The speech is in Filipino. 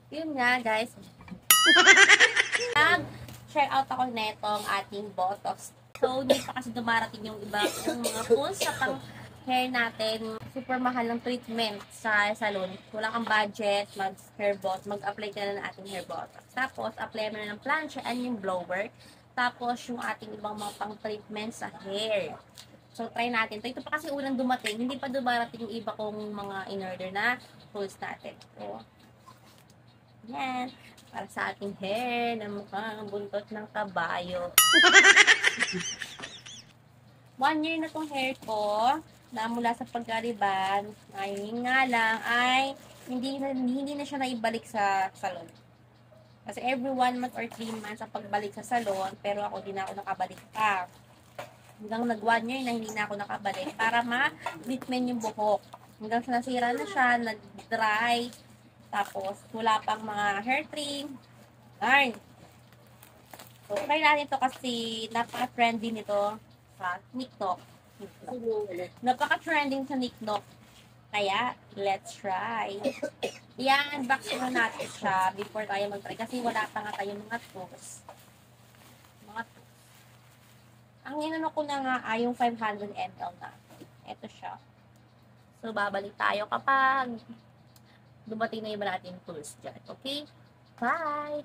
Yun nga, guys. Nag-share out ako netong ating Botox. So, hindi pa kasi dumarating yung iba, yung mga tools sa pang hair natin. Super mahal ng treatment sa salon. Wala kang budget, mag-hair bot, mag-apply ka na ng ating hair botox. Tapos, apply mo na ng plancha and yung blower. Tapos, yung ating ibang mga pang-treatment sa hair. So, try natin. Ito pa kasi unang dumating. Hindi pa dumarating yung iba kong mga in-order na tools natin. So, yan. Para sa ating hair na mukhang buntot ng kabayo. 1 year na tong hair ko na mula sa pagkariban. Ayun nga lang ay hindi na siya naibalik sa salon. Kasi every 1 month or 3 months ang pagbalik sa salon, pero ako di na ako nakabalik pa. Hanggang nag 1 year na hindi na ako nakabalik para ma-treatment yung buhok. Hanggang sa nasira na siya, nag-dry, tapos wala pang mga hair trim. Darn. So, try natin to kasi napaka-trendy nito sa TikTok. Napaka-trending sa TikTok. Kaya, let's try. I-unbox muna natin siya before tayo mag-try kasi wala pa nga tayong mga tools. Mga tools. Ang inano ko na nga ay yung 500 ml na. Ito siya. So, babalik tayo kapag dumating na yung natin tools dyan. Okay? Bye!